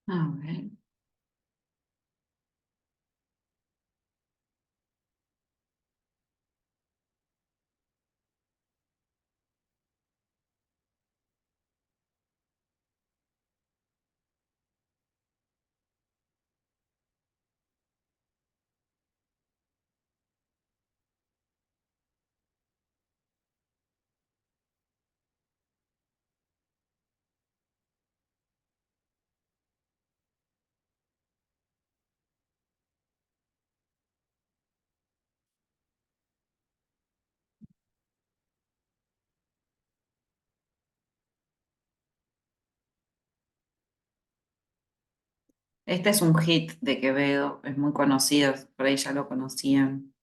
A ver. Este es un hit de Quevedo, es muy conocido, por ahí ya lo conocían.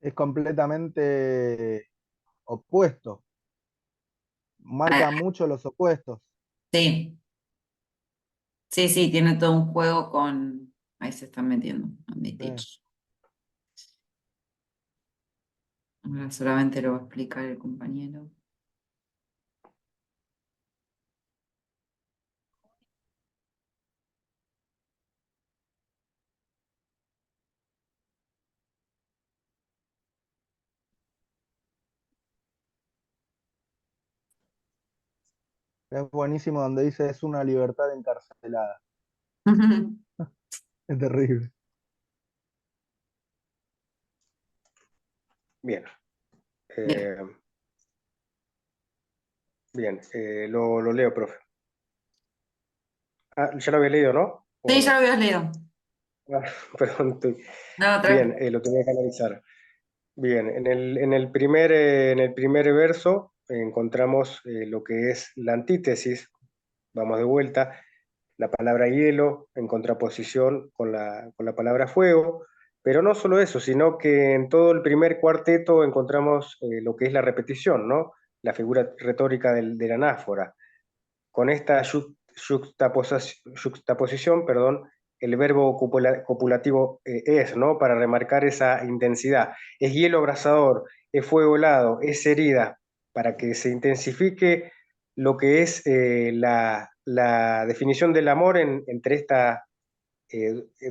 Es completamente opuesto, Ah, marca mucho los opuestos. sí, sí, sí, tiene todo un juego con... Ahí se están metiendo, Andy Sí. Teach. Ahora solamente lo va a explicar el compañero. Es buenísimo donde dice es una libertad encarcelada. Es terrible. Bien, Bien. eh, bien, lo leo, profe. Ah, ya lo había leído, ¿no? ¿O Sí, ya lo no? habías leído. Ah, perdón, No, bien, tranqui. lo tenía que analizar. Bien, en el primer verso encontramos lo que es la antítesis, vamos de vuelta, la palabra hielo en contraposición con la palabra fuego, pero no solo eso, sino que en todo el primer cuarteto encontramos lo que es la repetición, ¿no? La figura retórica de la anáfora. Con esta yuxtaposición, perdón, el verbo copulativo es, ¿no? Para remarcar esa intensidad. Es hielo abrasador, es fuego helado, es herida, para que se intensifique lo que es la definición del amor entre estas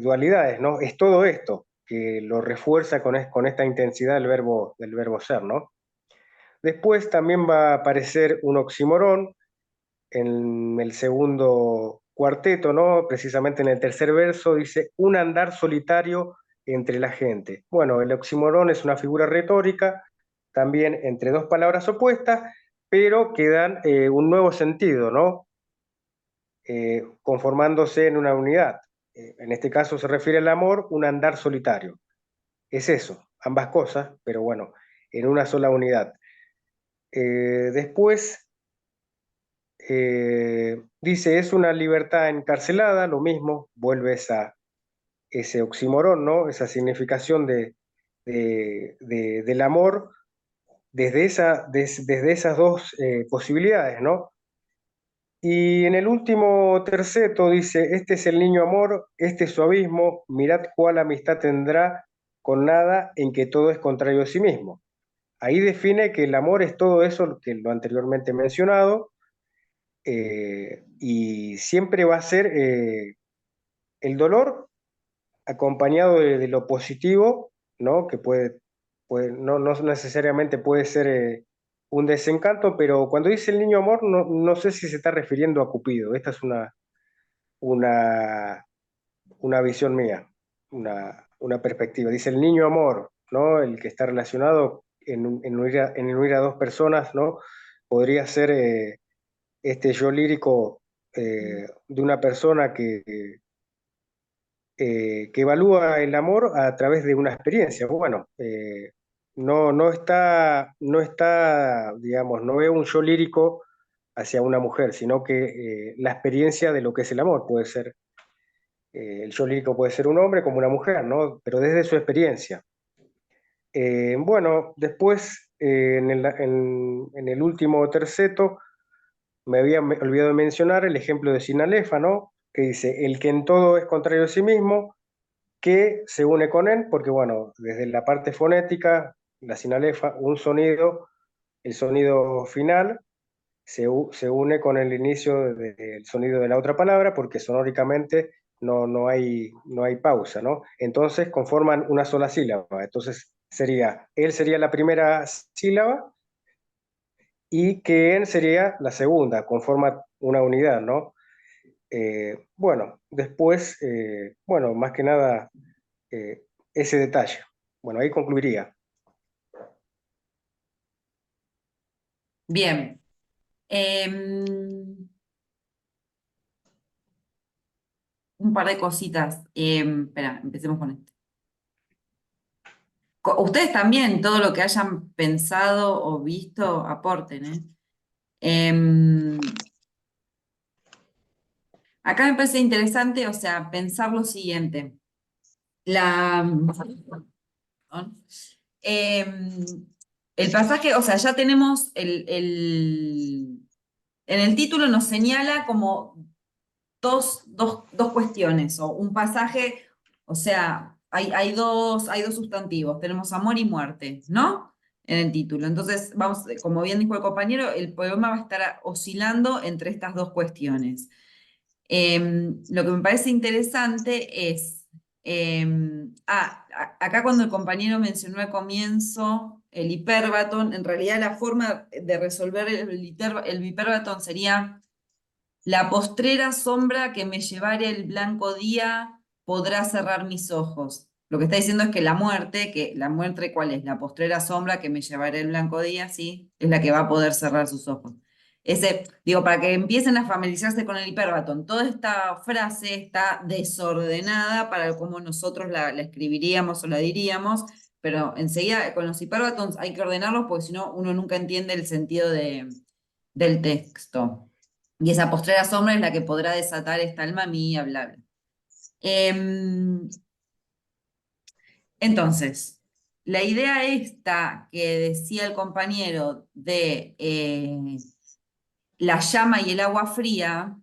dualidades, ¿no? Es todo esto que lo refuerza con esta intensidad del verbo ser, ¿no? Después también va a aparecer un oxímoron en el segundo cuarteto, ¿no? Precisamente en el tercer verso, dice, un andar solitario entre la gente. Bueno, el oxímoron es una figura retórica, también entre dos palabras opuestas, pero que dan un nuevo sentido, ¿no? Conformándose en una unidad. En este caso se refiere al amor, un andar solitario. Es eso, ambas cosas, pero bueno, en una sola unidad. Después dice, es una libertad encarcelada, lo mismo, vuelve ese oxímoron, ¿no? Esa significación del amor desde esas dos posibilidades, ¿no? Y en el último terceto dice, este es el niño amor, este es su abismo, mirad cuál amistad tendrá con nada en que todo es contrario a sí mismo. Ahí define que el amor es todo eso que lo anteriormente mencionado, y siempre va a ser el dolor acompañado de lo positivo, ¿no? Que no necesariamente puede ser un desencanto, pero cuando dice el niño amor, no sé si se está refiriendo a Cupido. Esta es una, una visión mía, una perspectiva. Dice el niño amor, ¿no? El que está relacionado en unir a dos personas, ¿no? Podría ser este yo lírico de una persona que evalúa el amor a través de una experiencia. Bueno, no está, digamos, no veo un yo lírico hacia una mujer, sino que la experiencia de lo que es el amor puede ser, el yo lírico puede ser un hombre como una mujer, ¿no? Pero desde su experiencia. Bueno, después, en el último terceto, me había olvidado de mencionar el ejemplo de Sinalefa, ¿no? Que dice, el que en todo es contrario a sí mismo, que se une con él, porque bueno, desde la parte fonética, la sinalefa, un sonido, el sonido final, se une con el inicio del sonido de la otra palabra porque sonóricamente no hay pausa, ¿no? Entonces conforman una sola sílaba. Entonces él sería la primera sílaba y que en sería la segunda, conforma una unidad, ¿no? Bueno, después, bueno, más que nada ese detalle. Bueno, ahí concluiría. Bien. Em, un par de cositas. Espera, empecemos con esto. Ustedes también, todo lo que hayan pensado o visto, aporten, ¿eh? Acá me parece interesante, o sea, pensar lo siguiente. Perdón. El pasaje, o sea, ya tenemos en el título nos señala como dos cuestiones, o un pasaje, o sea, hay dos sustantivos, tenemos amor y muerte, ¿no? En el título. Entonces, vamos, como bien dijo el compañero, el poema va a estar oscilando entre estas dos cuestiones. Lo que me parece interesante es, acá cuando el compañero mencionó al comienzo el hipérbaton, en realidad la forma de resolver el hipérbaton sería: la postrera sombra que me llevare el blanco día podrá cerrar mis ojos. Lo que está diciendo es que la muerte, ¿cuál es? La postrera sombra que me llevará el blanco día, sí, es la que va a poder cerrar sus ojos. Digo, para que empiecen a familiarizarse con el hipérbaton, toda esta frase está desordenada para cómo nosotros la escribiríamos o la diríamos, pero enseguida con los hipérbatons hay que ordenarlos porque si no uno nunca entiende el sentido del texto. Y esa postrera sombra es la que podrá desatar esta alma mía, bla, bla. Entonces, la idea esta que decía el compañero de la llama y el agua fría,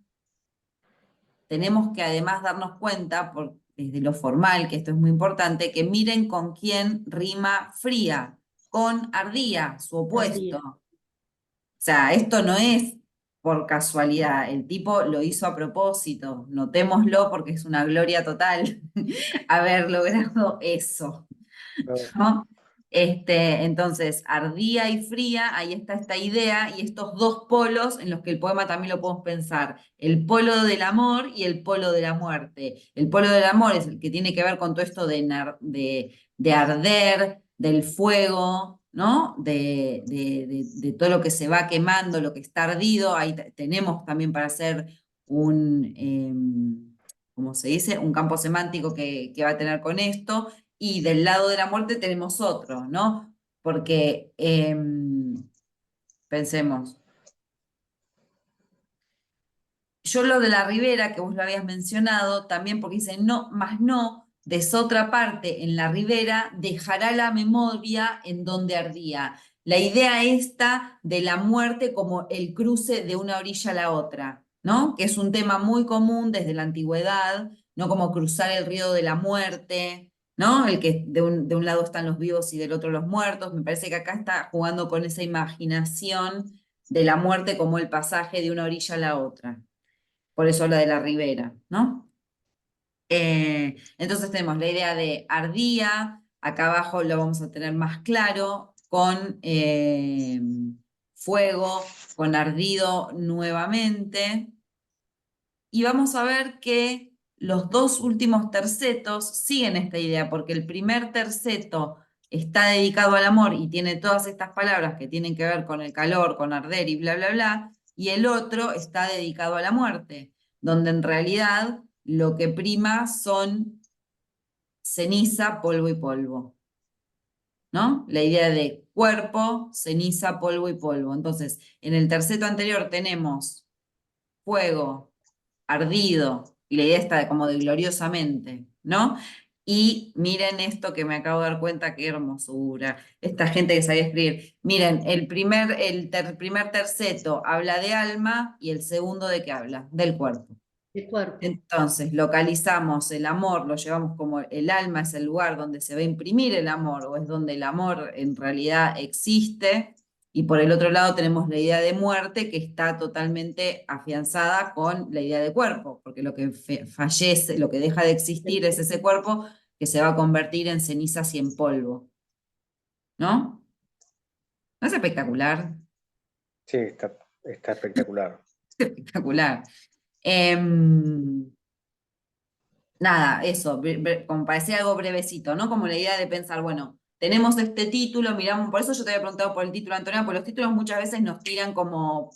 tenemos que además darnos cuenta, desde lo formal, que esto es muy importante, que miren con quién rima fría, con ardía, su opuesto. Ardía. O sea, esto no es por casualidad, el tipo lo hizo a propósito, notémoslo porque es una gloria total haber logrado eso, ¿no? Entonces, ardía y fría, ahí está esta idea y estos dos polos en los que el poema también lo podemos pensar, el polo del amor y el polo de la muerte. El polo del amor es el que tiene que ver con todo esto de arder, del fuego, ¿no? De todo lo que se va quemando, lo que está ardido. Ahí tenemos también para hacer ¿cómo se dice? Un campo semántico que va a tener con esto. Y del lado de la muerte tenemos otro, ¿no? Porque, pensemos, yo lo de la ribera, que vos lo habías mencionado, también porque dice, no, más no, desotra parte en la ribera, dejará la memoria en donde ardía. La idea esta de la muerte como el cruce de una orilla a la otra, ¿no? Que es un tema muy común desde la antigüedad, ¿no? Como cruzar el río de la muerte, ¿no? El que de un lado están los vivos y del otro los muertos. Me parece que acá está jugando con esa imaginación de la muerte como el pasaje de una orilla a la otra. Por eso habla de la ribera, ¿no? Entonces tenemos la idea de ardía, acá abajo lo vamos a tener más claro, con fuego, con ardido nuevamente. Y vamos a ver que los dos últimos tercetos siguen esta idea, porque el primer terceto está dedicado al amor y tiene todas estas palabras que tienen que ver con el calor, con arder y bla, bla, bla, y el otro está dedicado a la muerte, donde en realidad lo que prima son ceniza, polvo y polvo, ¿no? La idea de cuerpo, ceniza, polvo y polvo. Entonces, en el terceto anterior tenemos fuego, ardido, y la idea está como de gloriosamente, ¿no? Y miren esto que me acabo de dar cuenta, qué hermosura. Esta gente que sabía escribir. Miren, primer terceto habla de alma y el segundo de qué habla, del cuerpo. El cuerpo. Entonces, localizamos el amor, lo llevamos como el alma es el lugar donde se va a imprimir el amor, o es donde el amor en realidad existe, Y por el otro lado tenemos la idea de muerte que está totalmente afianzada con la idea de cuerpo, porque lo que fallece, lo que deja de existir es ese cuerpo que se va a convertir en cenizas y en polvo. ¿No? ¿No es espectacular? Sí, está espectacular. Espectacular. Em, Nada, eso, como parecía algo brevecito, ¿no? Como la idea de pensar, bueno, tenemos este título, miramos, por eso yo te había preguntado por el título, Antonio, porque los títulos muchas veces nos tiran como,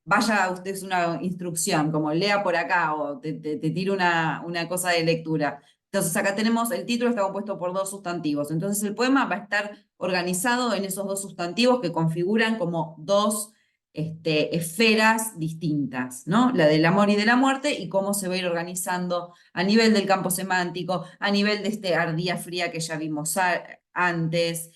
vaya usted, es una instrucción, como lea por acá o te tiro una cosa de lectura. Entonces acá tenemos, el título está compuesto por dos sustantivos, entonces el poema va a estar organizado en esos dos sustantivos que configuran como dos esferas distintas, ¿no? La del amor y de la muerte y cómo se va a ir organizando a nivel del campo semántico, a nivel de este ardía fría que ya vimos antes,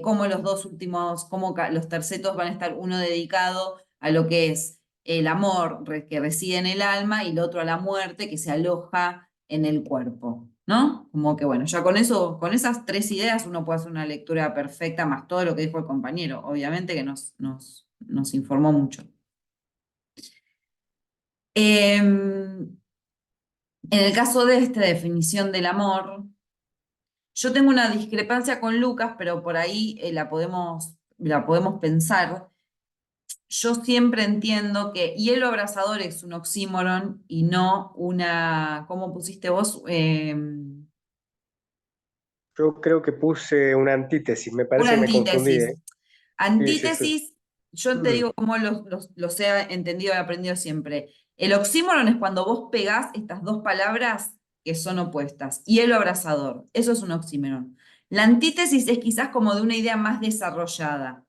cómo los dos últimos, cómo los tercetos van a estar uno dedicado a lo que es el amor que reside en el alma y el otro a la muerte que se aloja en el cuerpo, ¿no? Como que bueno, ya con eso, con esas tres ideas uno puede hacer una lectura perfecta, más todo lo que dijo el compañero, obviamente que nos informó mucho. En el caso de esta definición del amor, yo tengo una discrepancia con Lucas, pero por ahí la podemos pensar. Yo siempre entiendo que hielo abrasador es un oxímoron y no una, ¿cómo pusiste vos? Yo creo que puse una antítesis, me Una parece que me confundí, ¿eh? antítesis. Sí, sí, sí. Antítesis, yo te Mm, digo cómo los he entendido y aprendido siempre. El oxímoron es cuando vos pegás estas dos palabras que son opuestas. Hielo abrasador, eso es un oxímoron. La antítesis es quizás como de una idea más desarrollada,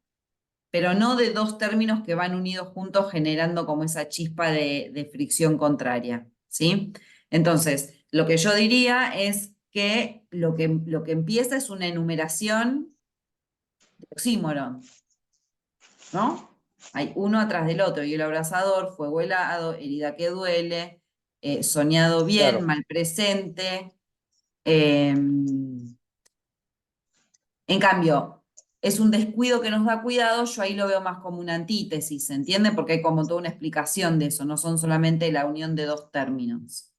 pero no de dos términos que van unidos juntos generando como esa chispa de fricción contraria, ¿sí? Entonces, lo que yo diría es que lo que empieza es una enumeración de oxímoron, ¿no? Hay uno atrás del otro, y el abrasador, fuego helado, herida que duele, soñado bien, claro. mal presente. em, En cambio, es un descuido que nos da cuidado, yo ahí lo veo más como una antítesis, ¿se entiende? Porque hay como toda una explicación de eso, no son solamente la unión de dos términos.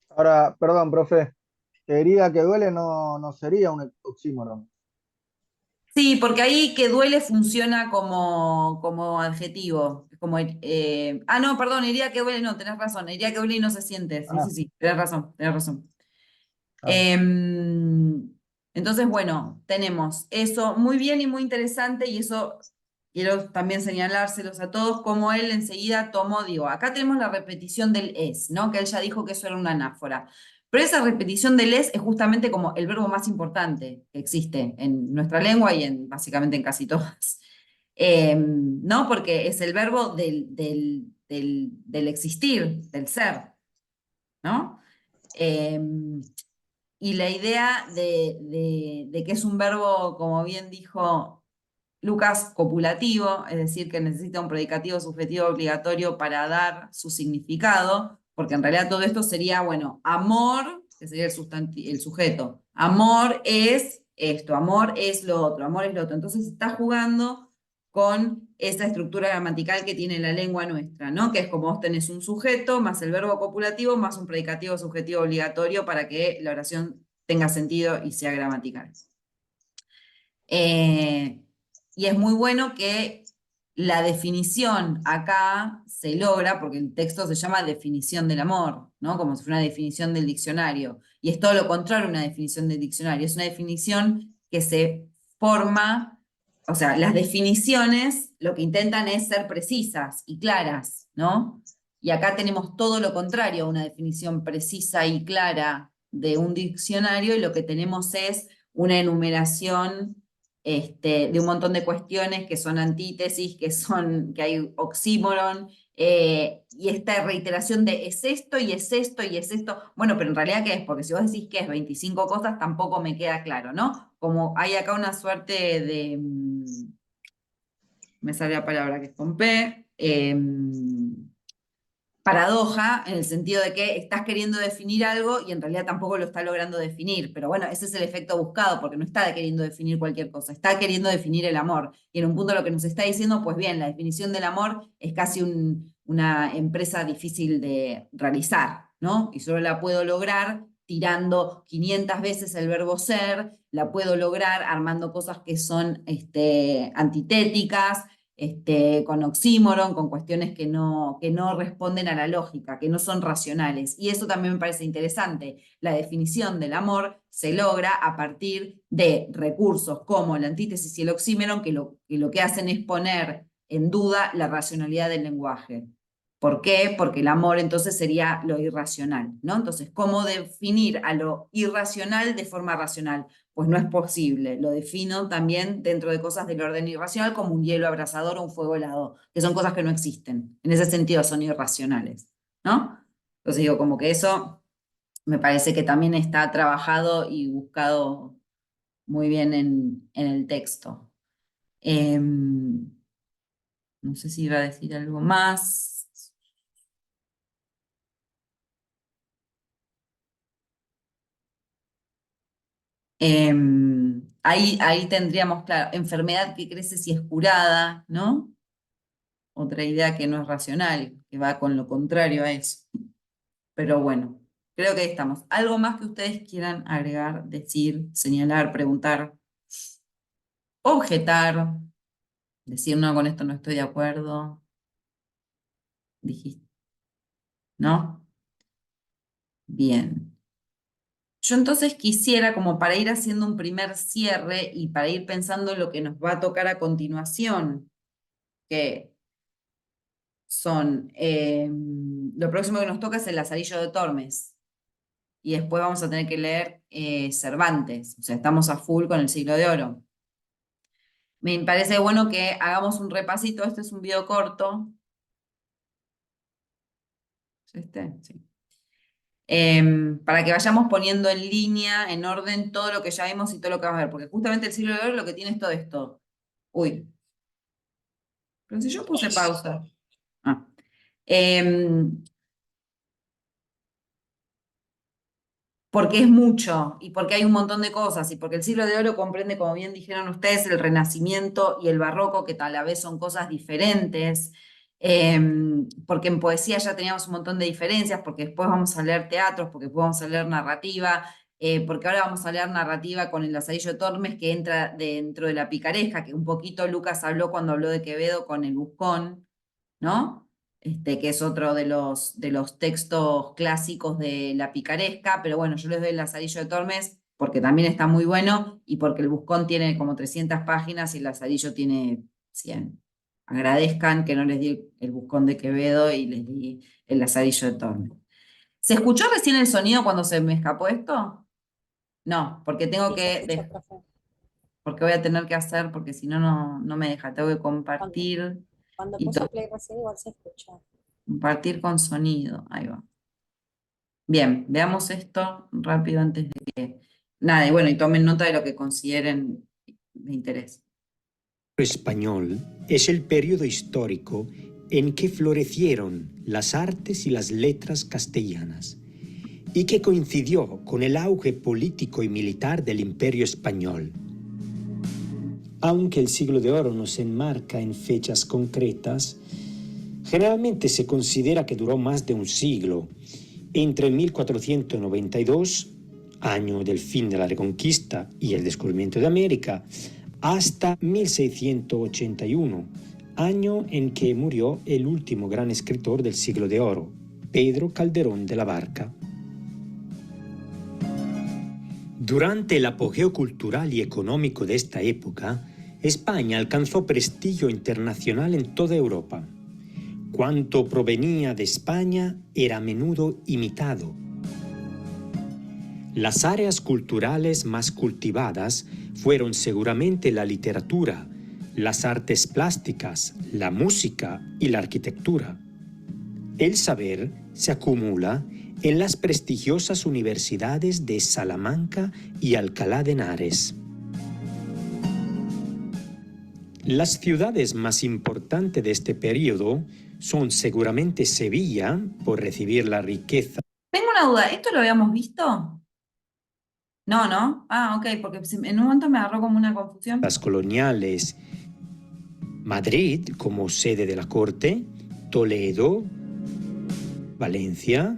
Ahora, perdón, profe, que herida que duele no sería un oxímoron. Sí, porque ahí que duele funciona como adjetivo. No, perdón, herida que duele, no, tenés razón, herida que duele y no se siente. Sí, sí, Ah, sí, tenés razón, tenés razón. ah. Entonces, bueno, tenemos eso muy bien y muy interesante, y eso quiero también señalárselos a todos, como él enseguida tomó, digo, acá tenemos la repetición del es, ¿no? Que él ya dijo que eso era una anáfora. Pero esa repetición del es justamente como el verbo más importante que existe en nuestra lengua y básicamente en casi todas. ¿No? Porque es el verbo del existir, del ser, ¿no? Em, y la idea de que es un verbo, como bien dijo Lucas, copulativo, es decir, que necesita un predicativo subjetivo obligatorio para dar su significado, porque en realidad todo esto sería, bueno, amor, que sería el sujeto. Amor es esto, amor es lo otro, amor es lo otro. Entonces está jugando con esa estructura gramatical que tiene la lengua nuestra, ¿no? Que es como vos tenés un sujeto más el verbo copulativo más un predicativo subjetivo obligatorio para que la oración tenga sentido y sea gramatical. Eh, y es muy bueno que la definición acá se logra, porque el texto se llama definición del amor, ¿no? Como si fuera una definición del diccionario. Y es todo lo contrario a una definición del diccionario. Es una definición que se forma, o sea, las definiciones lo que intentan es ser precisas y claras, ¿no? Y acá tenemos todo lo contrario a una definición precisa y clara de un diccionario, y lo que tenemos es una enumeración de un montón de cuestiones que son antítesis, que hay oxímoron, y esta reiteración de es esto y es esto y es esto. Bueno, pero en realidad, ¿qué es? Porque si vos decís que es 25 cosas, tampoco me queda claro, ¿no? Como hay acá una suerte de, me sale la palabra que es con P, paradoja en el sentido de que estás queriendo definir algo y en realidad tampoco lo está logrando definir. Pero bueno, ese es el efecto buscado, porque no está queriendo definir cualquier cosa, está queriendo definir el amor. Y en un punto lo que nos está diciendo, pues bien, la definición del amor es casi una empresa difícil de realizar, ¿no? Y solo la puedo lograr tirando 500 veces el verbo ser, la puedo lograr armando cosas que son antitéticas, con oxímoron, con cuestiones que no responden a la lógica, que no son racionales. Y eso también me parece interesante. La definición del amor se logra a partir de recursos como la antítesis y el oxímoron, que lo que hacen es poner en duda la racionalidad del lenguaje. ¿Por qué? Porque el amor entonces sería lo irracional, ¿no? Entonces, ¿cómo definir a lo irracional de forma racional? Pues no es posible. Lo defino también dentro de cosas del orden irracional como un hielo abrasador o un fuego helado, que son cosas que no existen. En ese sentido son irracionales, ¿no? Entonces digo, como que eso me parece que también está trabajado y buscado muy bien en el texto. No sé si iba a decir algo más. Ahí tendríamos, claro, enfermedad que crece si es curada, ¿no? Otra idea que no es racional, que va con lo contrario a eso. Pero bueno, creo que ahí estamos. ¿Algo más que ustedes quieran agregar, decir, señalar, preguntar, objetar, decir no, con esto no estoy de acuerdo? Dijiste, ¿no? Bien. Yo entonces quisiera, como para ir haciendo un primer cierre y para ir pensando en lo que nos va a tocar a continuación, que son, lo próximo que nos toca es el Lazarillo de Tormes, y después vamos a tener que leer Cervantes, o sea, estamos a full con el Siglo de Oro. Me parece bueno que hagamos un repasito, este es un video corto. ¿Es este? Sí. Para que vayamos poniendo en línea, en orden, todo lo que ya vimos y todo lo que vamos a ver, porque justamente el Siglo de Oro lo que tiene es todo esto. Uy, pero si yo puse pausa. Ah. Porque es mucho y porque hay un montón de cosas y porque el Siglo de Oro comprende, como bien dijeron ustedes, el Renacimiento y el Barroco, que tal vez son cosas diferentes, porque en poesía ya teníamos un montón de diferencias, porque después vamos a leer teatros, porque después vamos a leer narrativa, porque ahora vamos a leer narrativa con el Lazarillo de Tormes, que entra dentro de la picaresca, que un poquito Lucas habló cuando habló de Quevedo con el Buscón, ¿no? Que es otro de los textos clásicos de la picaresca, pero bueno, yo les doy el Lazarillo de Tormes porque también está muy bueno y porque el Buscón tiene como 300 páginas y el Lazarillo tiene 100. Agradezcan que no les di el Buscón de Quevedo y les di el Lazarillo de Tormes. ¿Se escuchó recién el sonido cuando se me escapó esto? No, porque tengo Sí, se que, escucha, profe. porque voy a tener que hacer, porque si no, no me deja, tengo que compartir Cuando y puso play recién igual se escucha. compartir con sonido. Ahí va. Bien, veamos esto rápido antes de que... Nada, y bueno, y tomen nota de lo que consideren de interés. Español es el periodo histórico en que florecieron las artes y las letras castellanas y que coincidió con el auge político y militar del Imperio Español. Aunque el Siglo de Oro no se enmarca en fechas concretas, generalmente se considera que duró más de un siglo, entre 1492, año del fin de la Reconquista y el descubrimiento de América, hasta 1681, año en que murió el último gran escritor del Siglo de Oro, Pedro Calderón de la Barca. Durante el apogeo cultural y económico de esta época, España alcanzó prestigio internacional en toda Europa. Cuanto provenía de España era a menudo imitado. Las áreas culturales más cultivadas fueron seguramente la literatura, las artes plásticas, la música y la arquitectura. El saber se acumula en las prestigiosas universidades de Salamanca y Alcalá de Henares. Las ciudades más importantes de este periodo son seguramente Sevilla, por recibir la riqueza Tengo una duda, ¿esto lo habíamos visto? No, ¿no? Ah, ok, porque en un momento me agarró como una confusión. las coloniales, Madrid como sede de la corte, Toledo, Valencia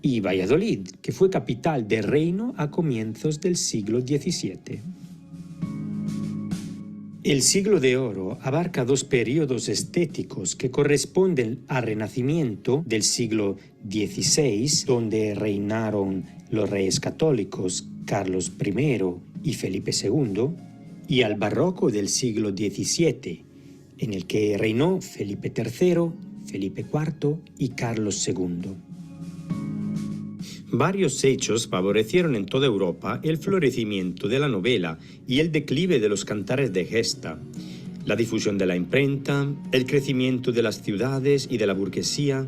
y Valladolid, que fue capital del reino a comienzos del siglo XVII. El siglo de oro abarca dos periodos estéticos que corresponden al Renacimiento del siglo XVI, donde reinaron los reyes católicos Carlos I y Felipe II, y al Barroco del siglo XVII, en el que reinó Felipe III, Felipe IV y Carlos II. Varios hechos favorecieron en toda Europa el florecimiento de la novela y el declive de los cantares de gesta. La difusión de la imprenta, el crecimiento de las ciudades y de la burguesía.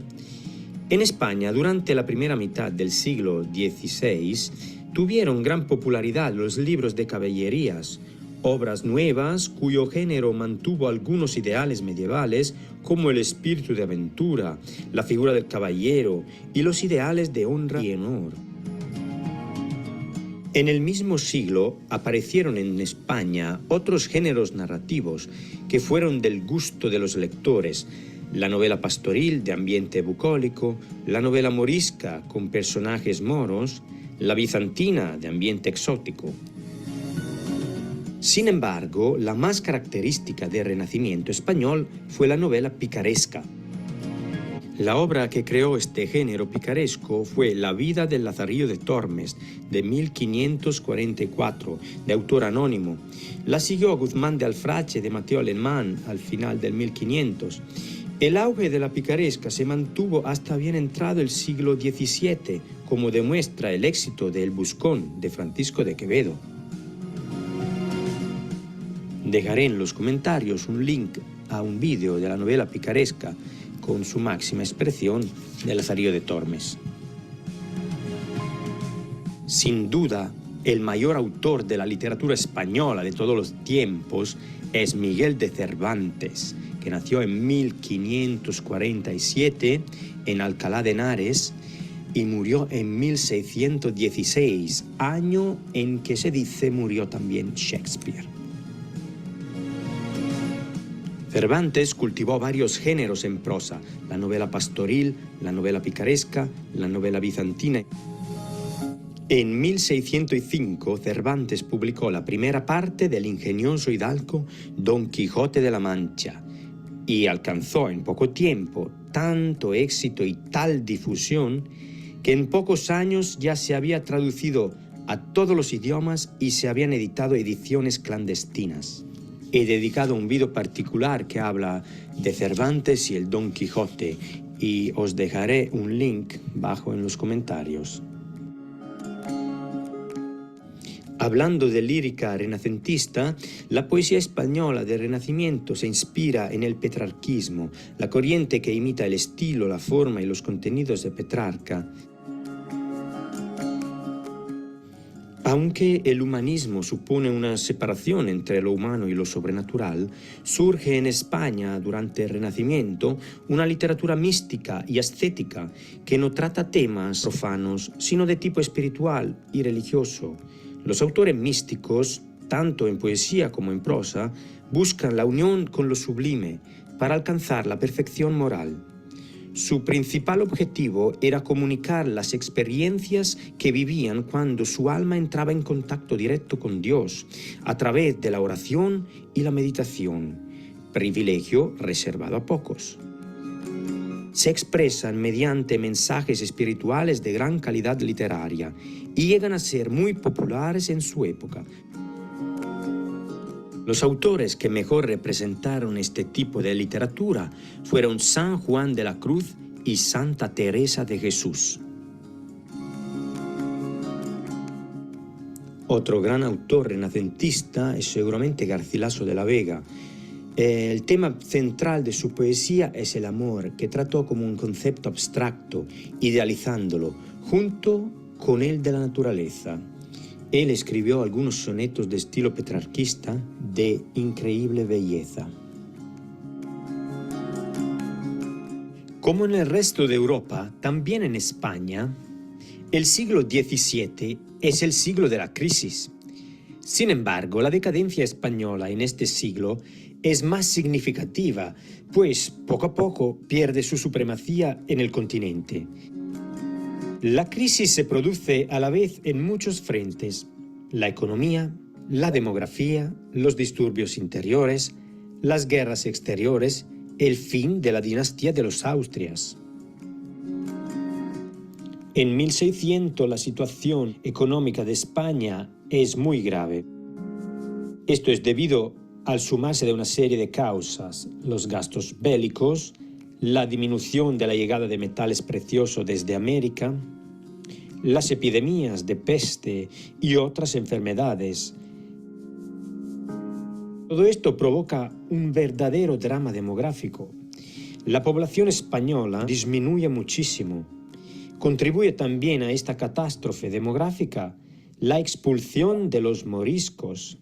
En España, durante la primera mitad del siglo XVI, tuvieron gran popularidad los libros de caballerías, obras nuevas cuyo género mantuvo algunos ideales medievales como el espíritu de aventura, la figura del caballero y los ideales de honra y honor. En el mismo siglo aparecieron en España otros géneros narrativos que fueron del gusto de los lectores: la novela pastoril de ambiente bucólico, la novela morisca con personajes moros, la bizantina de ambiente exótico. Sin embargo, la más característica del Renacimiento español fue la novela picaresca. La obra que creó este género picaresco fue La vida del Lazarillo de Tormes, de 1544, de autor anónimo. La siguió Guzmán de Alfrache, de Mateo Alemán, al final del 1500. El auge de la picaresca se mantuvo hasta bien entrado el siglo XVII, como demuestra el éxito de El Buscón, de Francisco de Quevedo. Dejaré en los comentarios un link a un vídeo de la novela picaresca con su máxima expresión del Lazarillo de Tormes. Sin duda, el mayor autor de la literatura española de todos los tiempos es Miguel de Cervantes, que nació en 1547 en Alcalá de Henares y murió en 1616, año en que se dice murió también Shakespeare. Cervantes cultivó varios géneros en prosa: la novela pastoril, la novela picaresca, la novela bizantina. En 1605, Cervantes publicó la primera parte del ingenioso hidalgo Don Quijote de la Mancha y alcanzó en poco tiempo tanto éxito y tal difusión que en pocos años ya se había traducido a todos los idiomas y se habían editado ediciones clandestinas. He dedicado un vídeo particular que habla de Cervantes y el Don Quijote y os dejaré un link bajo en los comentarios. Hablando de lírica renacentista, la poesía española del Renacimiento se inspira en el petrarquismo, la corriente que imita el estilo, la forma y los contenidos de Petrarca. Aunque el humanismo supone una separación entre lo humano y lo sobrenatural, surge en España durante el Renacimiento una literatura mística y ascética que no trata temas profanos, sino de tipo espiritual y religioso. Los autores místicos, tanto en poesía como en prosa, buscan la unión con lo sublime para alcanzar la perfección moral. Su principal objetivo era comunicar las experiencias que vivían cuando su alma entraba en contacto directo con Dios, a través de la oración y la meditación, privilegio reservado a pocos. Se expresan mediante mensajes espirituales de gran calidad literaria y llegan a ser muy populares en su época. Los autores que mejor representaron este tipo de literatura fueron San Juan de la Cruz y Santa Teresa de Jesús. Otro gran autor renacentista es seguramente Garcilaso de la Vega. El tema central de su poesía es el amor, que trató como un concepto abstracto, idealizándolo, junto con el de la naturaleza. Él escribió algunos sonetos de estilo petrarquista de increíble belleza. Como en el resto de Europa, también en España, el siglo XVII es el siglo de la crisis. Sin embargo, la decadencia española en este siglo es más significativa, pues poco a poco pierde su supremacía en el continente. La crisis se produce a la vez en muchos frentes: la economía, la demografía, los disturbios interiores, las guerras exteriores, el fin de la dinastía de los Austrias. En 1600 la situación económica de España es muy grave. Esto es debido al sumarse de una serie de causas: los gastos bélicos, la disminución de la llegada de metales preciosos desde América, las epidemias de peste y otras enfermedades. Todo esto provoca un verdadero drama demográfico. La población española disminuye muchísimo. Contribuye también a esta catástrofe demográfica la expulsión de los moriscos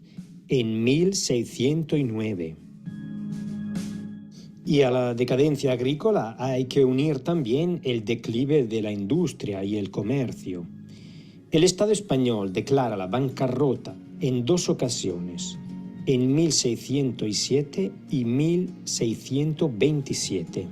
en 1609. Y a la decadencia agrícola hay que unir también el declive de la industria y el comercio. El Estado español declara la bancarrota en dos ocasiones, en 1607 y 1627.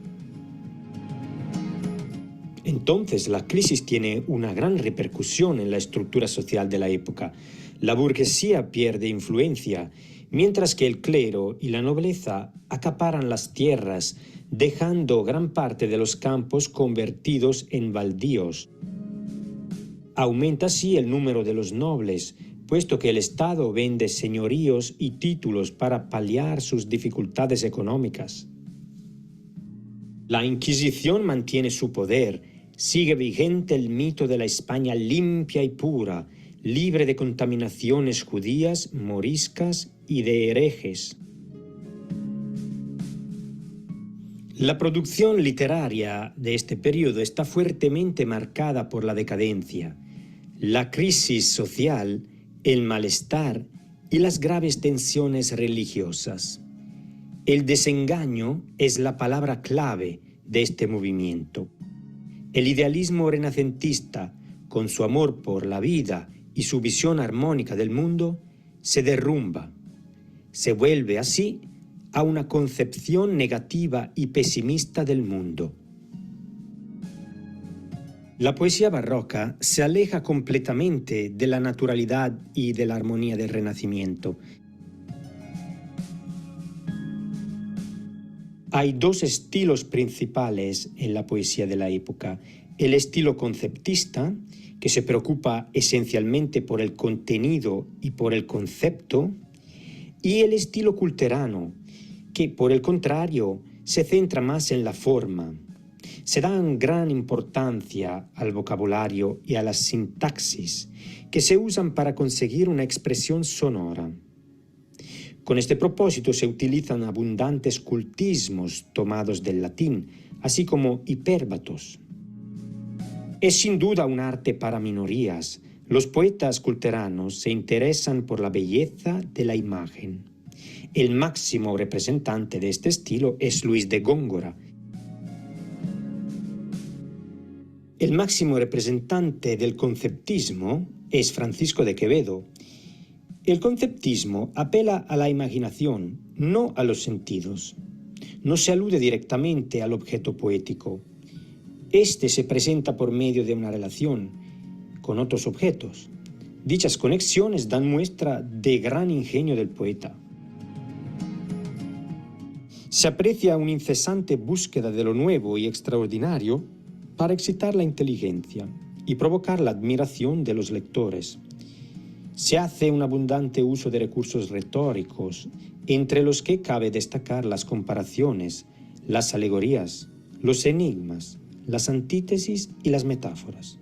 Entonces, la crisis tiene una gran repercusión en la estructura social de la época. La burguesía pierde influencia, mientras que el clero y la nobleza acaparan las tierras, dejando gran parte de los campos convertidos en baldíos. Aumenta así el número de los nobles, puesto que el Estado vende señoríos y títulos para paliar sus dificultades económicas. La Inquisición mantiene su poder. Sigue vigente el mito de la España limpia y pura, libre de contaminaciones judías, moriscas y de herejes. La producción literaria de este periodo está fuertemente marcada por la decadencia, la crisis social, el malestar y las graves tensiones religiosas. El desengaño es la palabra clave de este movimiento. El idealismo renacentista, con su amor por la vida y su visión armónica del mundo, se derrumba. Se vuelve así a una concepción negativa y pesimista del mundo. La poesía barroca se aleja completamente de la naturalidad y de la armonía del Renacimiento. Hay dos estilos principales en la poesía de la época: el estilo conceptista, que se preocupa esencialmente por el contenido y por el concepto, y el estilo culterano, que por el contrario se centra más en la forma. Se dan gran importancia al vocabulario y a la sintaxis, que se usan para conseguir una expresión sonora. Con este propósito se utilizan abundantes cultismos tomados del latín, así como hipérbatos. Es sin duda un arte para minorías. Los poetas culteranos se interesan por la belleza de la imagen. El máximo representante de este estilo es Luis de Góngora. El máximo representante del conceptismo es Francisco de Quevedo. El conceptismo apela a la imaginación, no a los sentidos. No se alude directamente al objeto poético. Este se presenta por medio de una relación con otros objetos. Dichas conexiones dan muestra de gran ingenio del poeta. Se aprecia una incesante búsqueda de lo nuevo y extraordinario para excitar la inteligencia y provocar la admiración de los lectores. Se hace un abundante uso de recursos retóricos, entre los que cabe destacar las comparaciones, las alegorías, los enigmas, las antítesis y las metáforas.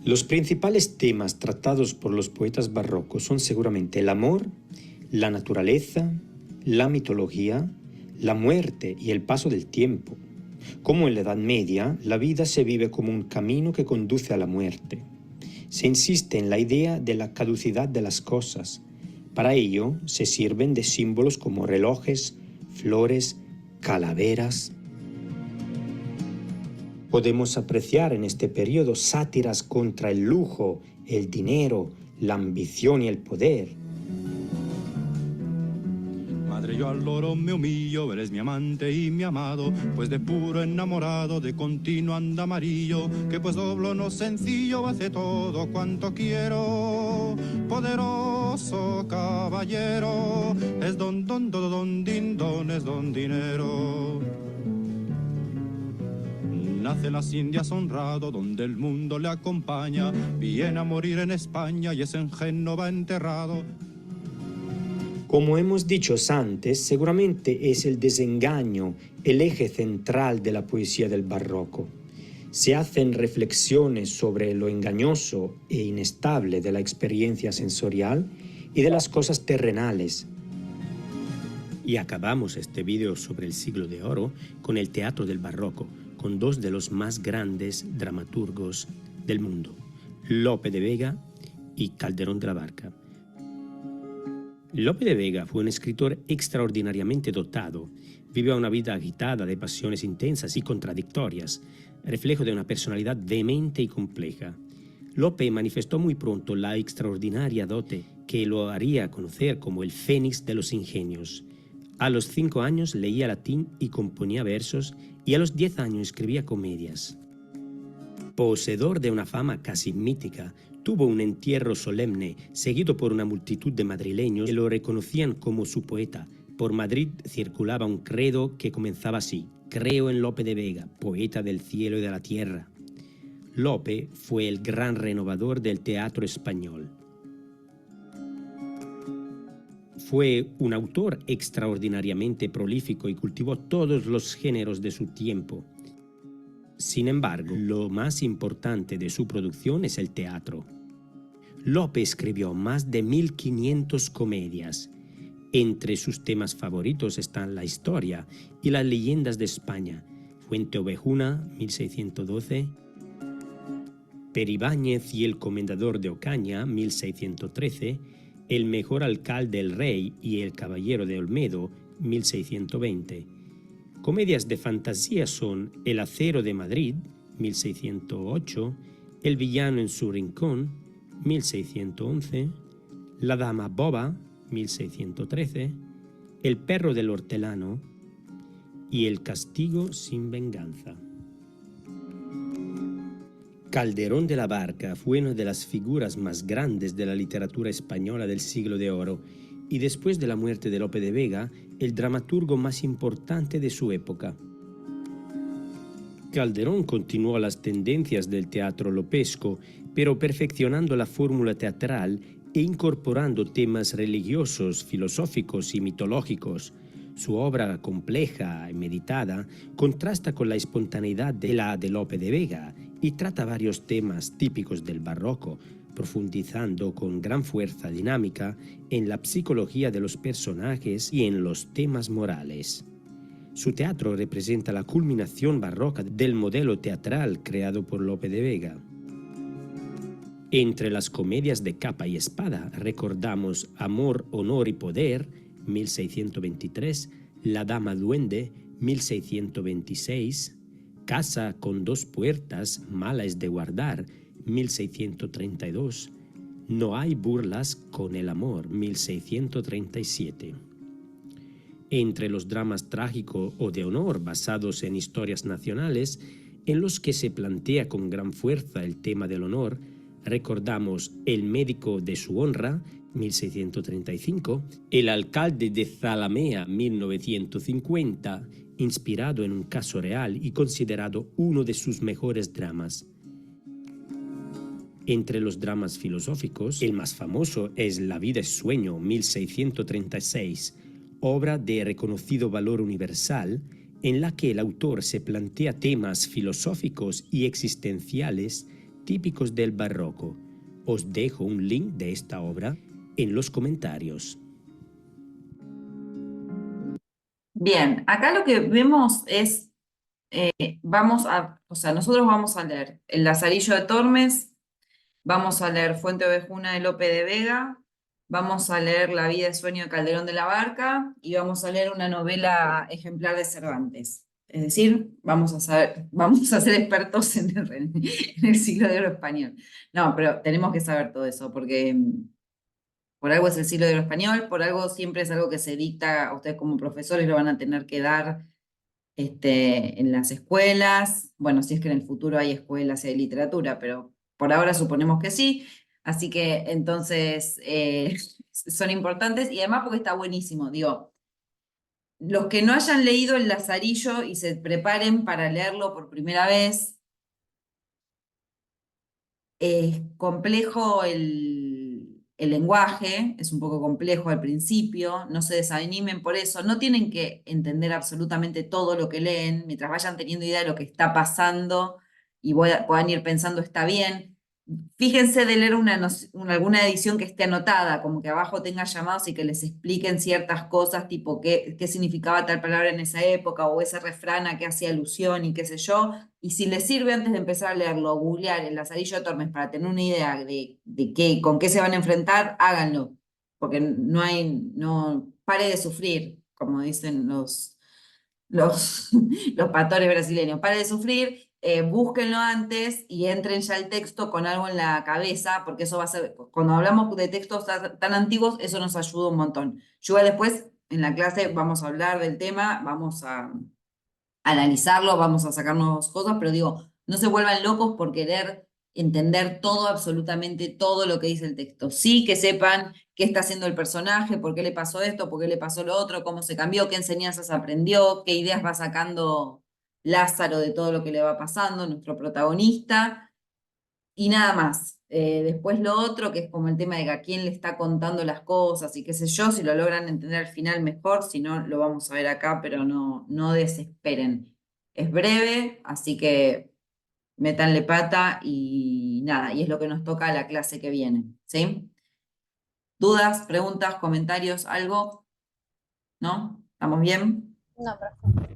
Los principales temas tratados por los poetas barrocos son seguramente el amor, la naturaleza, la mitología, la muerte y el paso del tiempo. Como en la Edad Media, la vida se vive como un camino que conduce a la muerte. Se insiste en la idea de la caducidad de las cosas, Para ello se sirven de símbolos como relojes, flores, calaveras. Podemos apreciar en este periodo sátiras contra el lujo, el dinero, la ambición y el poder. Madre, yo al loro me humillo, eres mi amante y mi amado, pues de puro enamorado, de continuo anda amarillo, que pues doblo no sencillo, hace todo cuanto quiero. Poderoso caballero, es don, din, don, es don dinero. Nace en las Indias honrado, donde el mundo le acompaña, viene a morir en España y es en Génova enterrado. Como hemos dicho antes, seguramente es el desengaño el eje central de la poesía del barroco. Se hacen reflexiones sobre lo engañoso e inestable de la experiencia sensorial y de las cosas terrenales. Y acabamos este vídeo sobre el siglo de oro con el teatro del barroco, con dos de los más grandes dramaturgos del mundo, Lope de Vega y Calderón de la Barca. Lope de Vega fue un escritor extraordinariamente dotado. Vivió una vida agitada de pasiones intensas y contradictorias, reflejo de una personalidad vehemente y compleja. Lope manifestó muy pronto la extraordinaria dote que lo haría conocer como el Fénix de los ingenios. A los 5 años leía latín y componía versos, y a los 10 años escribía comedias. Poseedor de una fama casi mítica, tuvo un entierro solemne, seguido por una multitud de madrileños que lo reconocían como su poeta. Por Madrid circulaba un credo que comenzaba así: creo en Lope de Vega, poeta del cielo y de la tierra. Lope fue el gran renovador del teatro español. Fue un autor extraordinariamente prolífico y cultivó todos los géneros de su tiempo. Sin embargo, lo más importante de su producción es el teatro. Lope escribió más de 1500 comedias. Entre sus temas favoritos están la historia y las leyendas de España: Fuenteovejuna, 1612, Peribáñez y el comendador de Ocaña, 1613, El mejor alcalde del rey y El caballero de Olmedo, 1620. Comedias de fantasía son El acero de Madrid, 1608, El villano en su rincón, 1611, La dama boba, 1613, El perro del hortelano y El castigo sin venganza. Calderón de la Barca fue una de las figuras más grandes de la literatura española del siglo de oro y, después de la muerte de Lope de Vega, el dramaturgo más importante de su época. Calderón continuó las tendencias del teatro lopesco, pero perfeccionando la fórmula teatral e incorporando temas religiosos, filosóficos y mitológicos. Su obra, compleja y meditada, contrasta con la espontaneidad de la de Lope de Vega y trata varios temas típicos del barroco, profundizando con gran fuerza dinámica en la psicología de los personajes y en los temas morales. Su teatro representa la culminación barroca del modelo teatral creado por Lope de Vega. Entre las comedias de capa y espada recordamos Amor, honor y poder, 1623, La dama duende, 1626, Casa con dos puertas, mala es de guardar, 1632, No hay burlas con el amor, 1637. Entre los dramas trágicos o de honor basados en historias nacionales, en los que se plantea con gran fuerza el tema del honor, recordamos El médico de su honra, 1635, El alcalde de Zalamea, 1950, inspirado en un caso real y considerado uno de sus mejores dramas. Entre los dramas filosóficos, el más famoso es La vida es sueño, 1636, obra de reconocido valor universal, en la que el autor se plantea temas filosóficos y existenciales típicos del barroco. Os dejo un link de esta obra en los comentarios. Bien, acá lo que vemos es, nosotros vamos a leer El Lazarillo de Tormes, vamos a leer Fuenteovejuna de Lope de Vega, vamos a leer La vida y sueño de Calderón de la Barca y vamos a leer una novela ejemplar de Cervantes. Es decir, vamos a ser expertos en el siglo de oro español. No, pero tenemos que saber todo eso, porque por algo es el siglo de oro español, por algo siempre es algo que se dicta, a ustedes como profesores lo van a tener que dar en las escuelas. Bueno, si es que en el futuro hay escuelas y hay literatura, pero por ahora suponemos que sí. Así que entonces son importantes y además porque está buenísimo. Digo, los que no hayan leído El Lazarillo y se preparen para leerlo por primera vez, es complejo el lenguaje, es un poco complejo al principio, no se desanimen por eso, no tienen que entender absolutamente todo lo que leen, mientras vayan teniendo idea de lo que está pasando y puedan ir pensando está bien. Fíjense de leer alguna edición que esté anotada, como que abajo tenga llamados y que les expliquen ciertas cosas, tipo qué significaba tal palabra en esa época, o ese refrán a qué hacía alusión y qué sé yo. Y si les sirve antes de empezar a leerlo, googlear El Lazarillo de Tormes para tener una idea con qué se van a enfrentar, háganlo. Porque pare de sufrir, como dicen los, los pastores brasileños. Pare de sufrir, búsquenlo antes y entren ya al texto con algo en la cabeza, porque eso va a ser, cuando hablamos de textos tan antiguos, eso nos ayuda un montón. Yo después, en la clase, vamos a hablar del tema, vamos a analizarlo, vamos a sacarnos cosas, pero digo, no se vuelvan locos por querer entender todo, absolutamente todo lo que dice el texto. Sí que sepan qué está haciendo el personaje, por qué le pasó esto, por qué le pasó lo otro, cómo se cambió, qué enseñanzas aprendió, qué ideas va sacando Lázaro de todo lo que le va pasando, nuestro protagonista, y nada más. Después lo otro, que es como el tema de que a quién le está contando las cosas y qué sé yo, si lo logran entender al final mejor, si no lo vamos a ver acá, pero no desesperen. Es breve, así que métanle pata y nada, y es lo que nos toca a la clase que viene, ¿sí? ¿Dudas, preguntas, comentarios, algo? ¿No? ¿Estamos bien? No, profe.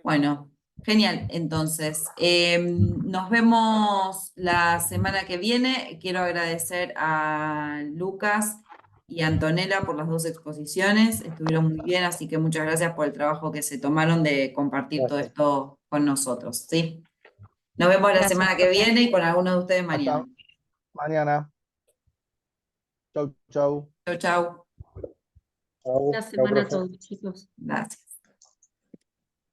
Bueno, genial. Entonces, nos vemos la semana que viene. Quiero agradecer a Lucas y a Antonella por las dos exposiciones. Estuvieron muy bien, así que muchas gracias por el trabajo que se tomaron de compartir todo Gracias. esto con nosotros, ¿sí? Nos vemos la Gracias, semana que profe. viene y con algunos de ustedes mañana. Hasta mañana. Chau, chau. Chau, chau. Chau, Buena chau, semana a profe. todos, chicos. Gracias.